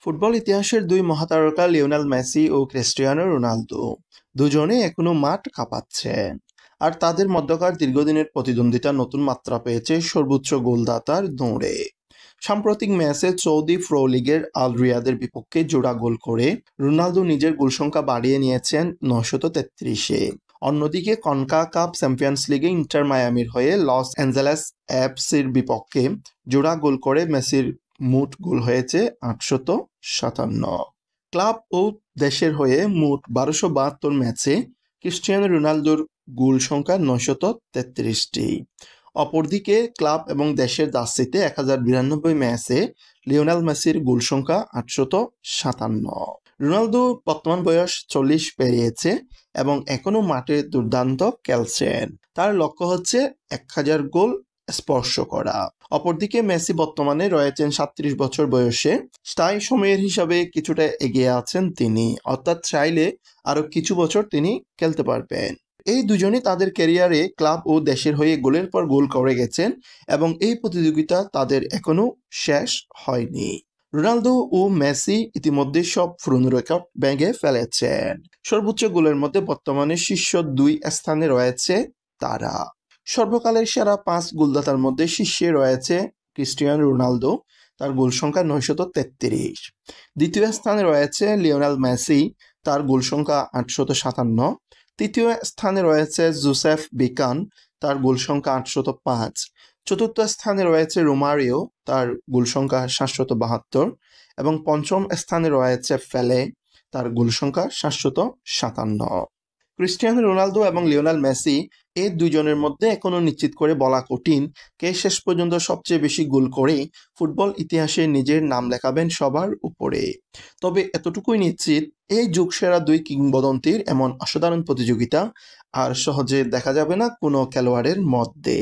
Football ইতিহাসের দুই মহাতারকা Lionel Messi ও Cristiano Ronaldo দুজনে এখনো মাঠ কাঁপাচ্ছেন। আর তাদের মধ্যকার দীর্ঘদিনের প্রতিদ্বন্দ্বিতা নতুন মাত্রা পেয়েছে সর্বোচ্চ গোলদাতার দৌড়ে। সাম্প্রতিক ম্যাচে সৌদি প্রো লিগের আল রিয়াদের বিপক্ষে জোড়া গোল করে রোনালদো নিজের গোল সংখ্যা বাড়িয়ে নিয়েছেন 933-এ। অন্যদিকে কনকাকাফ চ্যাম্পিয়ন্স লিগে ইন্টার মায়ামির হয়ে লস অ্যাঞ্জেলেস এফসির বিপক্ষে জোড়া গোল করে মেসির মোট গোল হয়েছে 857। ক্লাব ও দেশের হয়ে মোট 1272 ম্যাচে ক্রিস্টিয়ানো রোনালদোর গোল সংখ্যা 933টি। অপরদিকে ক্লাব এবং দেশের জার্সিতে 1092 ম্যাচে লিওনেল মেসির গোল সংখ্যা 857। রোনালদো বর্তমান বয়স 40 পেরিয়েছে এবং এখনো মাঠে দুর্দান্ত খেলছেন। তার লক্ষ্য হচ্ছে 1000 গোল স্পর্শ করা। অপরদিকে মেসি বর্তমানে রয়েছেন 37 বছর বয়সে। স্থায়ী সময়ের হিসাবে কিছুটা এগিয়ে আছেন তিনি, অর্থাৎ চাইলে আরো কিছু বছর তিনি খেলতে পারবেন। এই দুজনই তাদের ক্যারিয়ারে ক্লাব ও দেশের হয়ে গোলের পর গোল করে গেছেন এবং এই প্রতিযোগিতা তাদের এখনো শেষ হয়নি। রোনালদো ও মেসি ইতিমধ্যে সব পুরনো রেকর্ড ভেঙে ফেলেছেন। সর্বোচ্চ গোলের মধ্যে বর্তমানে শীর্ষ 2 স্থানে রয়েছে তারা। সর্বকালের সেরা 5 গোলদাতার মধ্যে শীর্ষে রয়েছে ক্রিস্টিয়ানো রোনালদো, তার গোল সংখ্যা 933। দ্বিতীয় স্থানে রয়েছে লিওনেল মেসি, তার গোল সংখ্যা 857। তৃতীয় স্থানে রয়েছে জোসেফ বিকান, তার গোল সংখ্যা 805। চতুর্থ স্থানে রয়েছে রোমারিও, তার গোল সংখ্যা 772 এবং পঞ্চম স্থানে রয়েছে ফেলে, তার গোল সংখ্যা 757। ক্রিস্টিয়ানো রোনালদো এবং লিওনেল মেসি এই দুজনের মধ্যে এখনো নিশ্চিত করে বলা কঠিন কে শেষ পর্যন্ত সবচেয়ে বেশি গোল করে ফুটবল ইতিহাসে নিজের নাম লেখাবেন সবার উপরে। তবে এতটুকুই নিশ্চিত, এই যুগসেরা দুই কিংবদন্তির এমন অসাধারণ প্রতিযোগিতা আর সহজে দেখা যাবে না কোনো খেলোয়াড়ের মধ্যে।